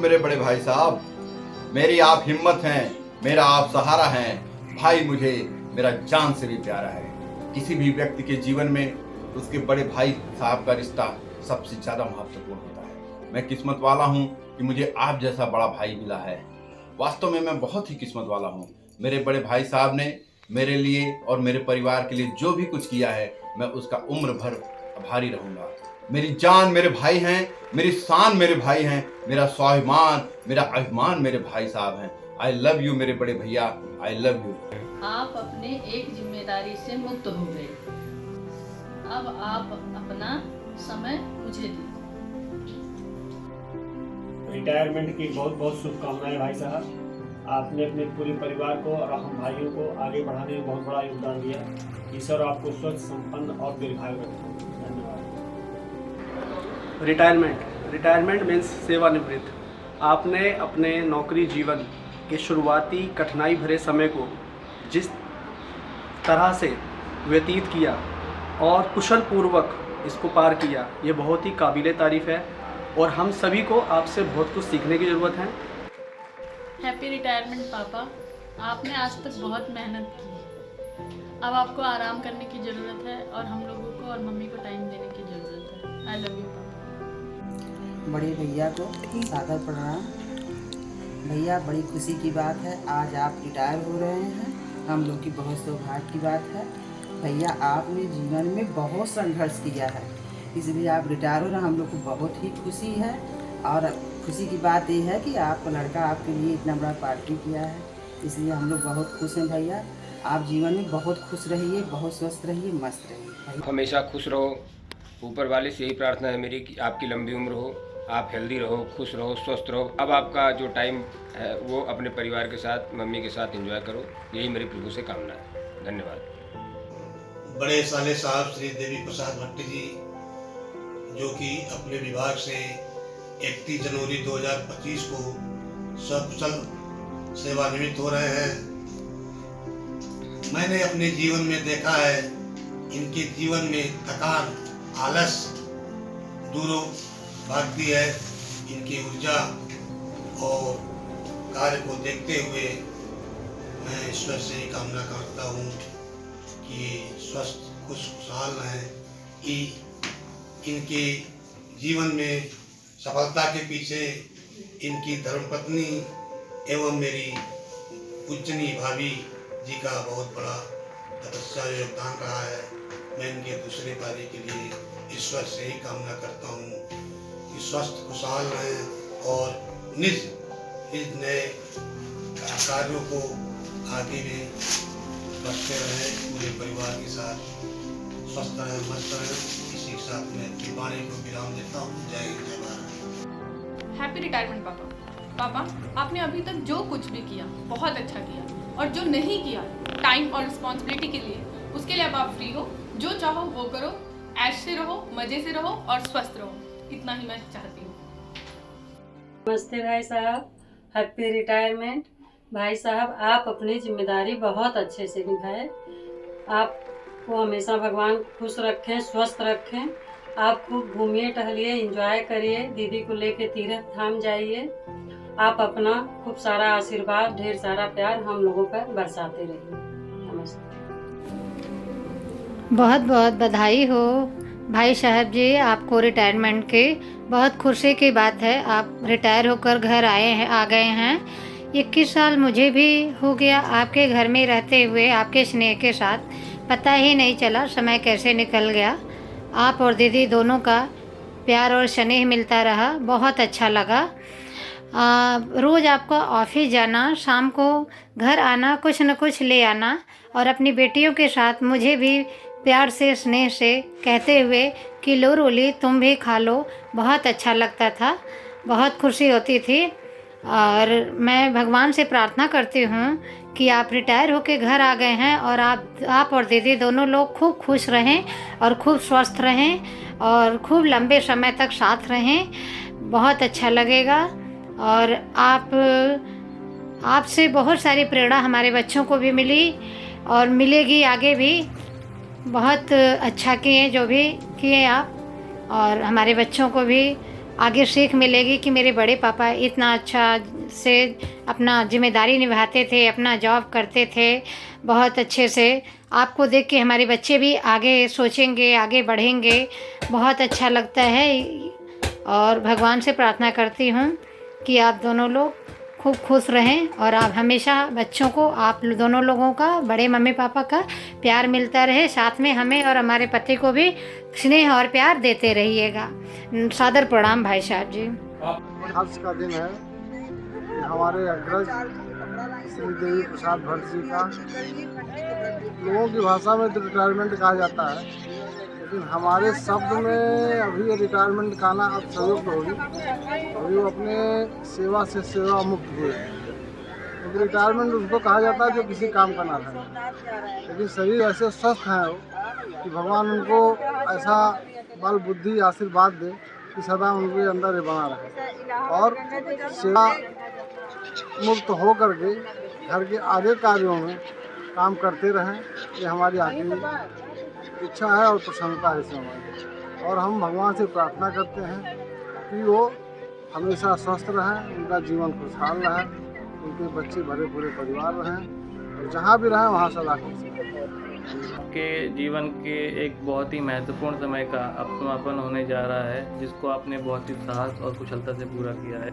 मेरे बड़े भाई साहब। मेरी आप हिम्मत हैं, मेरा आप सहारा हैं। भाई मुझे मेरा जान से भी प्यारा है। किसी भी व्यक्ति के जीवन में उसके बड़े भाई साहब का रिश्ता सबसे ज़्यादा महत्वपूर्ण होता है। मैं किस्मत वाला हूँ कि मुझे आप जैसा बड़ा भाई मिला है। वास्तव में मैं बहुत ही किस्मत वाला हूँ। मेरे बड़े भाई साहब ने मेरे लिए और मेरे परिवार के लिए जो भी कुछ किया है, मैं उसका उम्र भर आभारी रहूँगा। मेरी जान मेरे भाई हैं, मेरी शान मेरे भाई हैं, मेरा स्वाभिमान, मेरा अभिमान मेरे भाई साहब हैं। आई लव यू मेरे बड़े भैया, आई लव यू। आप अपने एक जिम्मेदारी से मुक्त हो गए। अब आप अपना समय मुझे दीजिए। रिटायरमेंट की बहुत बहुत शुभकामनाएं भाई साहब। आपने अपने पूरे परिवार को और हम भाइयों को आगे बढ़ाने में बहुत बड़ा योगदान दिया। ईश्वर आपको स्वस्थ, संपन्न और दीर्घायु रखे। धन्यवाद। रिटायरमेंट मीन्स सेवानिवृत्त। आपने अपने नौकरी जीवन के शुरुआती कठिनाई भरे समय को जिस तरह से व्यतीत किया और कुशल पूर्वक इसको पार किया, ये बहुत ही काबिले तारीफ़ है और हम सभी को आपसे बहुत कुछ सीखने की ज़रूरत है। हैप्पी रिटायरमेंट पापा। आपने आज तक बहुत मेहनत की। अब आपको आराम करने की ज़रूरत है और हम लोगों को और मम्मी को टाइम देने की ज़रूरत है। आई लव यू पापा। बड़े भैया को सादर प्रणाम। भैया, बड़ी खुशी की बात है, आज आप रिटायर हो रहे हैं। हम लोग की बहुत सौभाग्य की बात है। भैया, आपने जीवन में बहुत संघर्ष किया है, इसलिए आप रिटायर हो रहे हैं। हम लोग को बहुत ही खुशी है और खुशी की बात ये है कि आपका लड़का आपके लिए इतना बड़ा पार्टी किया है, इसलिए हम लोग बहुत खुश हैं। भैया, आप जीवन में बहुत खुश रहिए, बहुत स्वस्थ रहिए, मस्त रहिए। हमेशा खुश रहो। ऊपर वाले से यही प्रार्थना है मेरी कि आपकी लंबी उम्र हो, आप हेल्दी रहो, खुश रहो, स्वस्थ रहो। अब आपका जो टाइम है वो अपने परिवार के साथ, मम्मी के साथ एंजॉय करो। यही मेरी प्रभु से कामना है। धन्यवाद। बड़े साले साहब श्री देवी प्रसाद भट्टी जी, जो कि अपने विभाग से 31 जनवरी 2025 को सकुशल सेवानिवृत्त हो रहे हैं। मैंने अपने जीवन में देखा है, इनके जीवन में थकान, आलस दूर भागती है। इनकी ऊर्जा और कार्य को देखते हुए मैं ईश्वर से ही कामना करता हूँ कि स्वस्थ खुशहाल रहें। कि इनके जीवन में सफलता के पीछे इनकी धर्मपत्नी एवं मेरी पूजनीय भाभी जी का बहुत बड़ा तपस्या योगदान रहा है। मैं इनके दूसरे पारी के लिए ईश्वर से ही कामना करता हूँ कि स्वस्थ खुशहाल रहें और निज नए कार्यों को आगे में बढ़ते रहें। पूरे परिवार के साथ स्वस्थ रहें, मस्त रहें। इसी के साथ मैं अपनी वाणी को विराम देता हूँ। जय हिंद, जय भारत। हैप्पी रिटायरमेंट पापा। पापा, आपने अभी तक जो कुछ भी किया बहुत अच्छा किया, और जो नहीं किया टाइम और रिस्पॉन्सिबिलिटी के लिए, उसके लिए अब आप फ्री हो। जो चाहो वो करो, ऐश से रहो, मज़े से रहो और स्वस्थ रहो। इतना ही मैं चाहती हूँ। नमस्ते भाई साहब, हैप्पी रिटायरमेंट। भाई साहब, आप अपनी जिम्मेदारी बहुत अच्छे से निभाए। आपको हमेशा भगवान खुश रखें, स्वस्थ रखें। आप खूब घूमिए, टहलिए, एंजॉय करिए। दीदी को लेके तीर्थ धाम जाइए। आप अपना खूब सारा आशीर्वाद, ढेर सारा प्यार हम लोगों पर बरसाते रहिए। नमस्ते। बहुत बहुत बधाई हो भाई साहब जी, आपको रिटायरमेंट के। बहुत खुशी की बात है, आप रिटायर होकर घर आ गए हैं। 21 साल मुझे भी हो गया आपके घर में रहते हुए, आपके स्नेह के साथ। पता ही नहीं चला समय कैसे निकल गया। आप और दीदी दोनों का प्यार और स्नेह मिलता रहा, बहुत अच्छा लगा। रोज़ आपको ऑफिस जाना, शाम को घर आना, कुछ न कुछ ले आना और अपनी बेटियों के साथ मुझे भी प्यार से, स्नेह से कहते हुए कि लो रोली तुम भी खा लो, बहुत अच्छा लगता था, बहुत खुशी होती थी। और मैं भगवान से प्रार्थना करती हूँ कि आप रिटायर होके घर आ गए हैं और आप और दीदी दोनों लोग खूब खुश रहें और खूब स्वस्थ रहें और खूब लंबे समय तक साथ रहें। बहुत अच्छा लगेगा। और आपसे बहुत सारी प्रेरणा हमारे बच्चों को भी मिली और मिलेगी आगे भी। बहुत अच्छा किए जो भी किए आप, और हमारे बच्चों को भी आगे सीख मिलेगी कि मेरे बड़े पापा इतना अच्छा से अपना जिम्मेदारी निभाते थे, अपना जॉब करते थे बहुत अच्छे से। आपको देख के हमारे बच्चे भी आगे सोचेंगे, आगे बढ़ेंगे। बहुत अच्छा लगता है और भगवान से प्रार्थना करती हूँ कि आप दोनों लोग खूब खुश रहें और आप हमेशा बच्चों को आप दोनों लोगों का, बड़े मम्मी पापा का प्यार मिलता रहे। साथ में हमें और हमारे पति को भी स्नेह और प्यार देते रहिएगा। सादर प्रणाम भाई साहब जी। हर्ष का दिन है कि हमारे अग्रज श्री देवी प्रसाद भट्ट जी का, लोगों की भाषा में तो रिटायरमेंट कहा जाता है, लेकिन हमारे शब्द में अभी ये रिटायरमेंट कहना अब संयुक्त होगी। अभी वो अपने सेवा से सेवा मुक्त हुए, क्योंकि रिटायरमेंट उसको कहा जाता है जो किसी काम का ना है, लेकिन शरीर ऐसे स्वस्थ हैं वो कि भगवान उनको ऐसा बल बुद्धि आशीर्वाद दे कि सदा उनके अंदर ये बना रहे और सेवा मुक्त हो करके घर के आगे कार्यों में काम करते रहें। ये हमारी आखिरी इच्छा है और प्रसन्नता है इस हमारी। और हम भगवान से प्रार्थना करते हैं कि वो हमेशा स्वस्थ रहें, उनका जीवन खुशहाल रहे, उनके बच्चे भरे पूरे परिवार रहें और जहाँ भी रहें वहाँ सदा खुश रहें। आपके जीवन के एक बहुत ही महत्वपूर्ण समय का अब समापन होने जा रहा है, जिसको आपने बहुत ही साहस और कुशलता से पूरा किया है।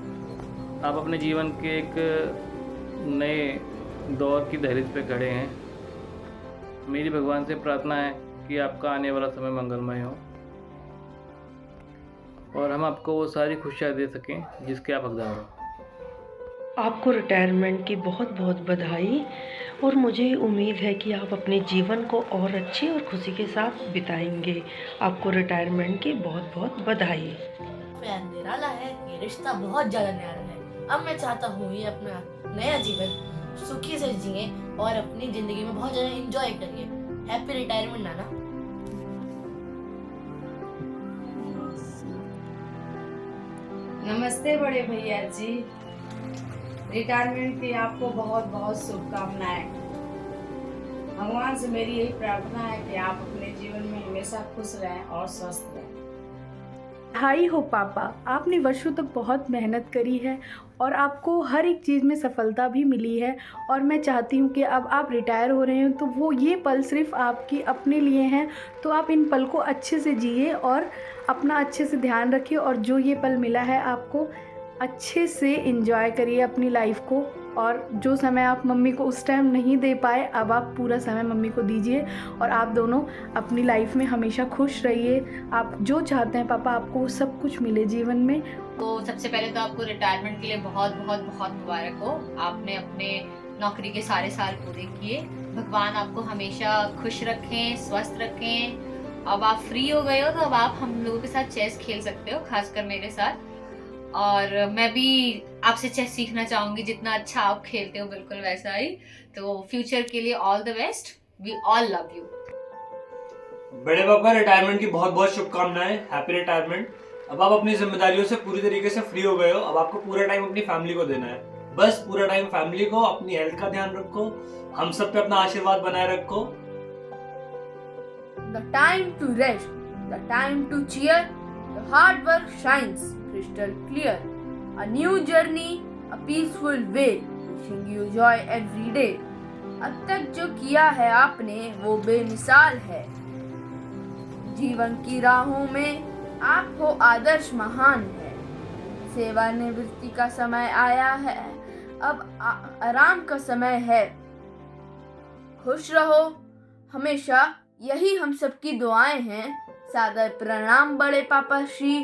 आप अपने जीवन के एक नए दौर की दहलीज पे खड़े हैं। मेरी भगवान से प्रार्थना है कि आपका आने वाला समय मंगलमय हो और हम आपको वो सारी खुशियाँ दे सकें जिसके आप हकदार हो। आपको रिटायरमेंट की बहुत बहुत बधाई और मुझे उम्मीद है कि आप अपने जीवन को और अच्छी और खुशी के साथ बिताएंगे। आपको रिटायरमेंट की बहुत बहुत बधाई। निराला है, ये रिश्ता बहुत ज़्यादा न्यारा है। अब मैं चाहता हूँ ये अपना नया जीवन सुखी से जिए और अपनी ज़िंदगी में बहुत ज़्यादा एंजॉय करिए। हैप्पी रिटायरमेंट नाना। नमस्ते बड़े भैया जी, रिटायरमेंट की आपको बहुत बहुत शुभकामनाएं। भगवान से मेरी यही प्रार्थना है कि आप अपने जीवन में हमेशा खुश रहें और स्वस्थ रहें। बधाई हो पापा, आपने वर्षों तक बहुत मेहनत करी है और आपको हर एक चीज़ में सफलता भी मिली है। और मैं चाहती हूँ कि अब आप रिटायर हो रहे हो तो वो ये पल सिर्फ आपकी अपने लिए हैं, तो आप इन पल को अच्छे से जिए और अपना अच्छे से ध्यान रखिए और जो ये पल मिला है आपको अच्छे से एंजॉय करिए अपनी लाइफ को। और जो समय आप मम्मी को उस टाइम नहीं दे पाए, अब आप पूरा समय मम्मी को दीजिए और आप दोनों अपनी लाइफ में हमेशा खुश रहिए। आप जो चाहते हैं पापा आपको वो सब कुछ मिले जीवन में। तो सबसे पहले तो आपको रिटायरमेंट के लिए बहुत बहुत बहुत मुबारक हो। आपने अपने नौकरी के सारे साल पूरे किए। भगवान आपको हमेशा खुश रखें, स्वस्थ रखें। अब आप फ्री हो गए हो तो अब आप हम लोगों के साथ चेस खेल सकते हो, खासकर मेरे साथ। और मैं भी आपसे चेस सीखना चाहूँगी, जितना अच्छा आप खेलते हो बिल्कुल वैसा ही। तो फ्यूचर के लिए all the best. We all love you. बड़े पापा, रिटायरमेंट की बहुत बहुत शुभकामनाएं। Happy retirement. अब आप अपनी जिम्मेदारियों से पूरी तरीके से फ्री हो गए हो। अब आपको पूरा टाइम अपनी फैमिली को देना है। बस पूरा टाइम फैमिली को, अपनी हेल्थ का ध्यान रखो, हम सब पे अपना आशीर्वाद बनाए रखो। The time to rest, the time to cheer, the hard work shines crystal clear. A new journey, a peaceful way, wishing you joy every day. अब तक जो किया है आपने वो बेमिसाल है। जीवन की राहों में आप हो आदर्श महान है। सेवानिवृत्ति का समय आया है, अब आराम का समय है। खुश रहो हमेशा, यही हम सबकी दुआएं हैं। सादर प्रणाम बड़े पापा Shri.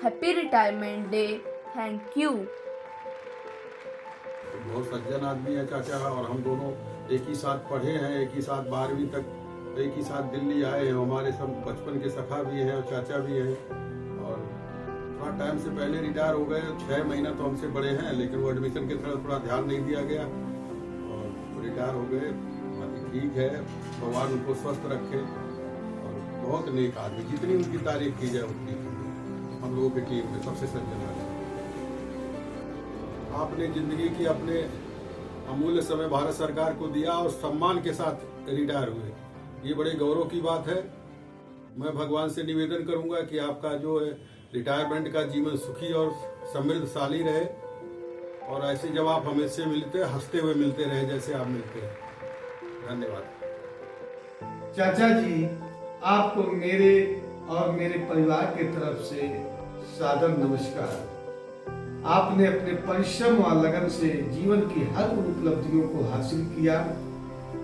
Happy retirement day. Thank you. बहुत सज्जन आदमी है चाचा, और हम दोनों एक ही साथ पढ़े हैं, एक ही साथ 12वीं तक एक ही साथ दिल्ली आए हैं। हमारे सब बचपन के सखा भी हैं और चाचा भी हैं, और थोड़ा टाइम से पहले रिटायर हो गए। 6 महीना तो हमसे बड़े हैं, लेकिन वो एडमिशन की तरफ थोड़ा ध्यान नहीं दिया गया और रिटायर हो गए। बाकी ठीक है, भगवान उनको स्वस्थ रखे। और बहुत नेक आदमी, जितनी उनकी तारीफ की जाए उतनी हम लोगों की टीम में सबसे सज्जन आदमी। आपने जिंदगी की अपने अमूल्य समय भारत सरकार को दिया और सम्मान के साथ रिटायर हुए, ये बड़े गौरव की बात है। मैं भगवान से निवेदन करूंगा कि आपका जो है रिटायरमेंट का जीवन सुखी और समृद्धशाली रहे और ऐसे जब आप हमेशा मिलते हंसते हुए मिलते रहे जैसे आप मिलते हैं। धन्यवाद। चाचा जी, आपको मेरे और मेरे परिवार की तरफ से सादर नमस्कार। आपने अपने परिश्रम और लगन से जीवन की हर उन उपलब्धियों को हासिल किया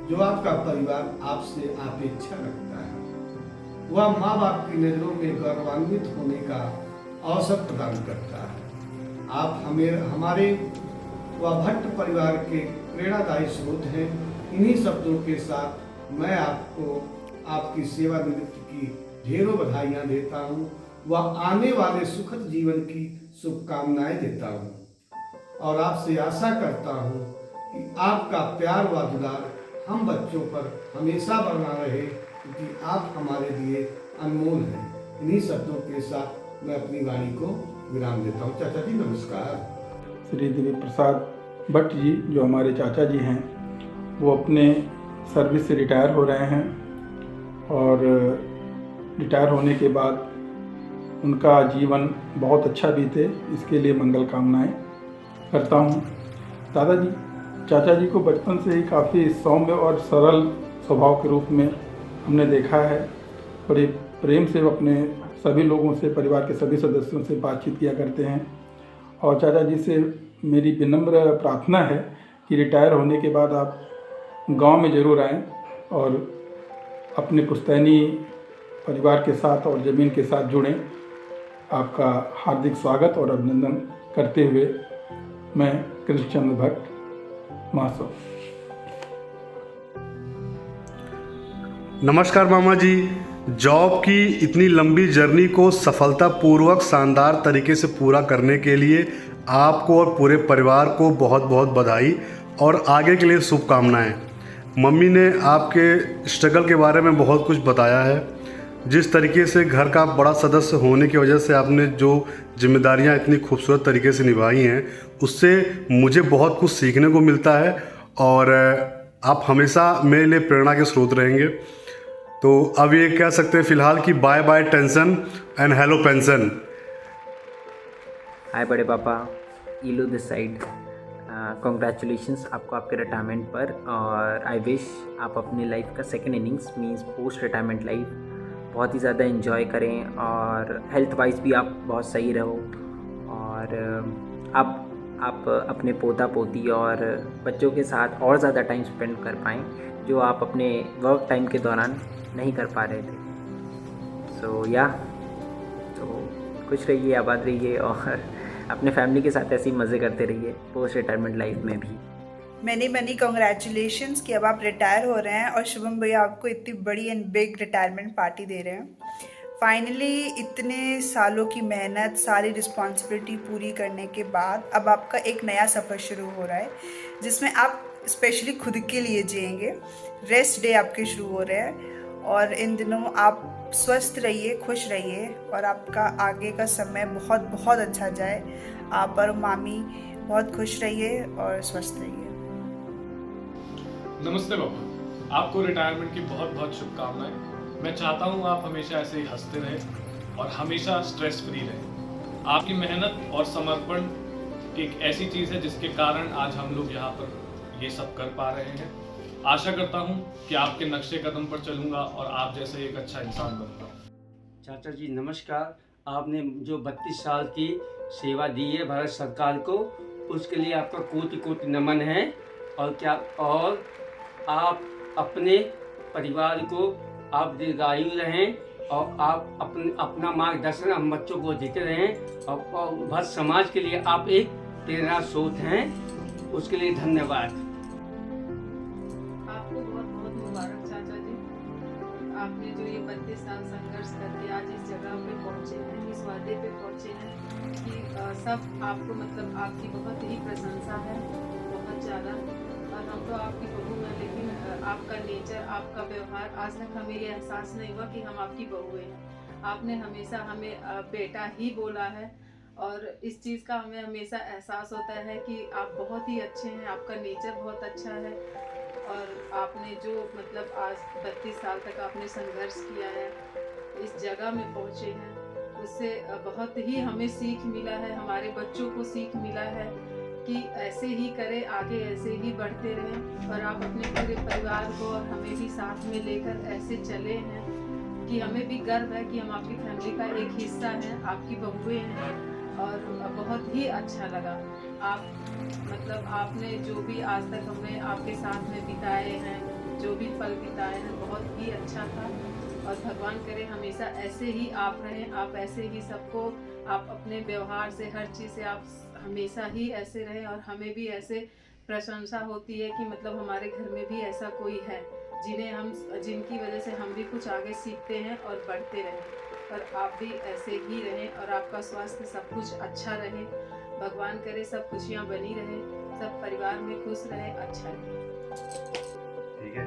जो आपका परिवार आपसे अपेक्षा रखता है। वह माँ बाप की नज़रों में गौरवान्वित होने का अवसर प्रदान करता है। आप हमारे व भट्ट परिवार के प्रेरणादायी स्रोत हैं। इन्हीं शब्दों के साथ मैं आपको आपकी सेवानिवृत्ति की ढेरों बधाइयाँ देता हूँ व आने वाले सुखद जीवन की शुभकामनाएं देता हूँ और आपसे आशा करता हूँ कि आपका प्यार व दुलार हम बच्चों पर हमेशा बना रहे, क्योंकि आप हमारे लिए अनमोल हैं। इन्हीं शब्दों के साथ मैं अपनी वाणी को विराम देता हूँ। चाचा जी नमस्कार। श्री देवी प्रसाद भट्ट जी जो हमारे चाचा जी हैं, वो अपने सर्विस से रिटायर हो रहे हैं और रिटायर होने के बाद उनका जीवन बहुत अच्छा बीते, इसके लिए मंगल कामनाएं करता हूं। दादाजी चाचा जी को बचपन से ही काफ़ी सौम्य और सरल स्वभाव के रूप में हमने देखा है। बड़े प्रेम से अपने सभी लोगों से, परिवार के सभी सदस्यों से बातचीत किया करते हैं और चाचा जी से मेरी विनम्र प्रार्थना है कि रिटायर होने के बाद आप गांव में ज़रूर आएँ और अपने पुश्तैनी परिवार के साथ और ज़मीन के साथ जुड़ें। आपका हार्दिक स्वागत और अभिनंदन करते हुए मैं कृष्णचंद्र भट्ट महासव। नमस्कार मामा जी। जॉब की इतनी लंबी जर्नी को सफलतापूर्वक शानदार तरीके से पूरा करने के लिए आपको और पूरे परिवार को बहुत बहुत बधाई और आगे के लिए शुभकामनाएं। मम्मी ने आपके स्ट्रगल के बारे में बहुत कुछ बताया है। जिस तरीके से घर का बड़ा सदस्य होने की वजह से आपने जो जिम्मेदारियां इतनी खूबसूरत तरीके से निभाई हैं, उससे मुझे बहुत कुछ सीखने को मिलता है और आप हमेशा मेरे लिए प्रेरणा के स्रोत रहेंगे। तो अब ये कह सकते हैं फ़िलहाल कि bye bye tension and hello pension. Hi बड़े पापा, ईलू दिस साइड। कॉन्ग्रेचुलेशंस आपको आपके रिटायरमेंट पर और आई विश आप अपनी लाइफ का second innings means post retirement life बहुत ही ज़्यादा एंजॉय करें और हेल्थ वाइज भी आप बहुत सही रहो और आप अपने पोता पोती और बच्चों के साथ और ज़्यादा टाइम स्पेंड कर पाएँ जो आप अपने वर्क टाइम के दौरान नहीं कर पा रहे थे। तो खुश रहिए, आबाद रहिए और अपने फैमिली के साथ ऐसे ही मज़े करते रहिए पोस्ट रिटायरमेंट लाइफ में भी। मैनी कॉन्ग्रेचुलेशंस कि अब आप रिटायर हो रहे हैं और शुभम भैया आपको इतनी बड़ी एंड बिग रिटायरमेंट पार्टी दे रहे हैं। फाइनली इतने सालों की मेहनत, सारी रिस्पॉन्सिबिलिटी पूरी करने के बाद अब आपका एक नया सफ़र शुरू हो रहा है जिसमें आप स्पेशली खुद के लिए जिएंगे। रेस्ट डे आपके शुरू हो रहे हैं और इन दिनों आप स्वस्थ रहिए, खुश रहिए और आपका आगे का समय बहुत बहुत अच्छा जाए। आप और मामी बहुत खुश रहिए और स्वस्थ रहिए। नमस्ते पापा, आपको रिटायरमेंट की बहुत बहुत शुभकामनाएं। मैं चाहता हूं आप हमेशा ऐसे ही हंसते रहें और हमेशा स्ट्रेस फ्री रहें। आपकी मेहनत और समर्पण एक ऐसी चीज़ है जिसके कारण आज हम लोग यहाँ पर ये सब कर पा रहे हैं। आशा करता हूं कि आपके नक्शे कदम पर चलूंगा और आप जैसे एक अच्छा इंसान बनूंगा। चाचा जी नमस्कार। आपने जो 32 साल की सेवा दी है भारत सरकार को, उसके लिए आपका कोटि कोटि नमन है। और आप अपने परिवार को आप दीर्घायु रहें और आप अपना मार्गदर्शन हम बच्चों को देते रहें और भारत समाज के लिए आप एक प्रेरणा स्रोत हैं। उसके लिए धन्यवाद। आपको बहुत बहुत मुबारक चाचा जी। आपने जो ये 32 साल संघर्ष करके आज इस जगह पे पहुँचे हैं, इस वादे पे पहुँचे हैं कि सब आपको मतलब आपकी बहुत ही प्रशंसा है, बहुत ज़्यादा। और हम तो आपकी बहू हैं, लेकिन आपका नेचर, आपका व्यवहार, आज तक हमें ये एहसास नहीं हुआ कि हम आपकी बहू हैं। आपने हमेशा हमें बेटा ही बोला है और इस चीज़ का हमें हमेशा एहसास होता है कि आप बहुत ही अच्छे हैं, आपका नेचर बहुत अच्छा है। और आपने जो मतलब आज 32 साल तक आपने संघर्ष किया है, इस जगह में पहुँचे हैं, उससे बहुत ही हमें सीख मिला है, हमारे बच्चों को सीख मिला है कि ऐसे ही करें, आगे ऐसे ही बढ़ते रहें और आप अपने पूरे परिवार को और हमें भी साथ में लेकर ऐसे चले हैं कि हमें भी गर्व है कि हम आपकी फैमिली का एक हिस्सा हैं, आपकी बहुएं हैं। और बहुत ही अच्छा लगा आप मतलब आपने जो भी आज तक हमें आपके साथ में बिताए हैं, जो भी पल बिताए हैं, बहुत ही अच्छा था। और भगवान करे हमेशा ऐसे ही आप रहें, आप ऐसे ही सबको, आप अपने व्यवहार से, हर चीज़ से आप हमेशा ही ऐसे रहें। और हमें भी ऐसे प्रशंसा होती है कि मतलब हमारे घर में भी ऐसा कोई है जिनकी वजह से हम भी कुछ आगे सीखते हैं और बढ़ते रहें। और आप भी ऐसे ही रहें और आपका स्वास्थ्य सब कुछ अच्छा रहे। भगवान करे सब खुशियाँ बनी रहे, सब परिवार में खुश रहे, अच्छा रहे। ठीक है।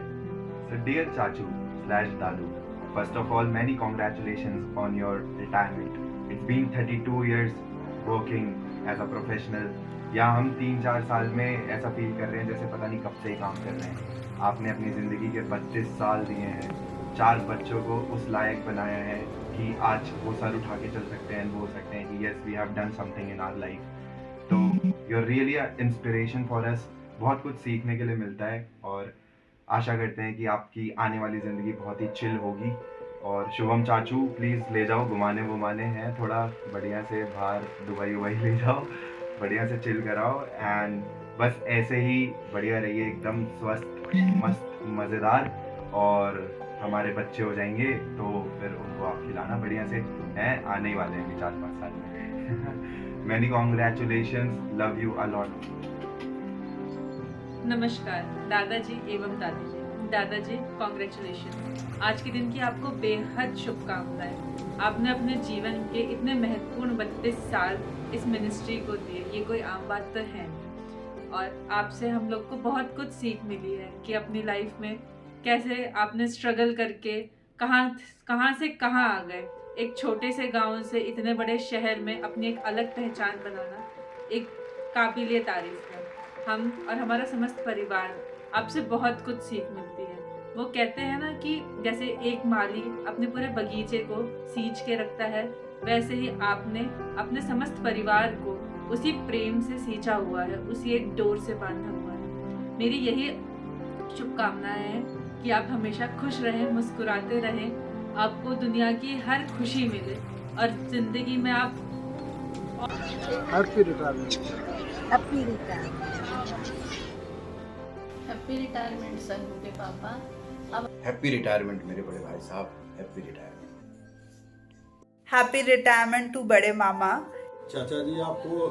So dear Chachu / Dalu, first of all many congratulations on your retirement. It's been 32 years working as a professional. या हम 3-4 साल में ऐसा फील कर रहे हैं जैसे पता नहीं कब से ही काम कर रहे हैं। आपने अपनी ज़िंदगी के 32 साल दिए हैं, 4 बच्चों को उस लायक बनाया है कि आज वो सर उठा के चल सकते हैं, बोल सकते हैं कि yes we have done something in our life. तो you are really inspiration for us. बहुत कुछ सीखने के लिए मिलता है और आशा करते हैं कि आपकी आने वाली ज़िंदगी बहुत ही चिल होगी। और शुभम चाचू प्लीज़ ले जाओ, घुमाने हैं थोड़ा बढ़िया से, बाहर दुबई ले जाओ, बढ़िया से चिल कराओ। एंड बस ऐसे ही बढ़िया रहिए, एकदम स्वस्थ मस्त मज़ेदार। और हमारे बच्चे हो जाएंगे तो फिर उनको आप खिलाना बढ़िया से, हैं आने ही वाले हैं 4-5 साल में। Many congratulations, love you a lot. नमस्कार दादाजी एवं दादी जी। दादाजी कॉन्ग्रेचुलेशन, आज के दिन की आपको बेहद शुभकामनाएं। आपने अपने जीवन के इतने महत्वपूर्ण 32 साल इस मिनिस्ट्री को दिए, ये कोई आम बात तो है नहीं। और आपसे हम लोग को बहुत कुछ सीख मिली है कि अपनी लाइफ में कैसे आपने स्ट्रगल करके कहाँ से कहाँ आ गए। एक छोटे से गांव से इतने बड़े शहर में अपनी एक अलग पहचान बनाना एक काबिले तारीफ है। हम और हमारा समस्त परिवार आपसे बहुत कुछ सीख मिलती है। वो कहते हैं ना कि जैसे एक माली अपने पूरे बगीचे को सींच के रखता है, वैसे ही आपने अपने समस्त परिवार को उसी प्रेम से सींचा हुआ है, उसी एक डोर से बांधा हुआ है। मेरी यही शुभकामनाएं हैं कि आप हमेशा खुश रहें, मुस्कुराते रहें, आपको दुनिया की हर खुशी मिले और ज़िंदगी में आप happy retirement. Happy retirement. Happy retirement Sangu के पापा। अब हैप्पी रिटायरमेंट मेरे बड़े भाई साहब, happy retirement. Happy retirement to बड़े मामा। चाचा जी आपको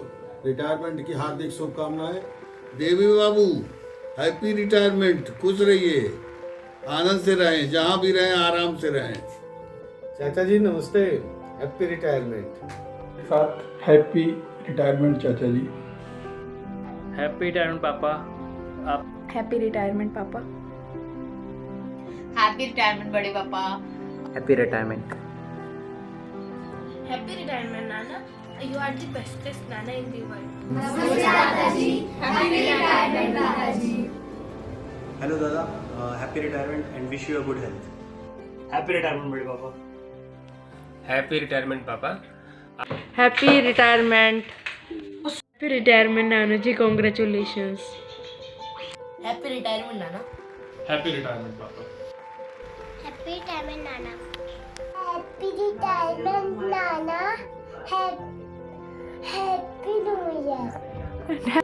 रिटायरमेंट की हार्दिक शुभकामनाएं। देवी बाबू हैप्पी रिटायरमेंट, खुश रहिए, आनंद से रहें, जहाँ भी रहें आराम से रहें। चाचा जी नमस्ते, हैप्पी रिटायरमेंट। साथ हैप्पी रिटायरमेंट चाचा जी। हैप्पी रिटायरमेंट पापा। आप हैप्पी रिटायरमेंट पापा। हैप्पी रिटायरमेंट बड़े पापा। Happy retirement. Happy retirement Nana, you are the bestest nana in the world. नमस्ते दादाजी, हैप्पी रिटायरमेंट दादाजी। हेलो दादा, happy retirement and wish you a good health. Happy retirement बड़े पापा। हैप्पी रिटायरमेंट पापा। Happy retirement. हैप्पी रिटायरमेंट नानू जी, congratulations. Happy retirement नाना। Happy retirement पापा। Happy retirement नाना। Happy retirement नाना। Happy new year.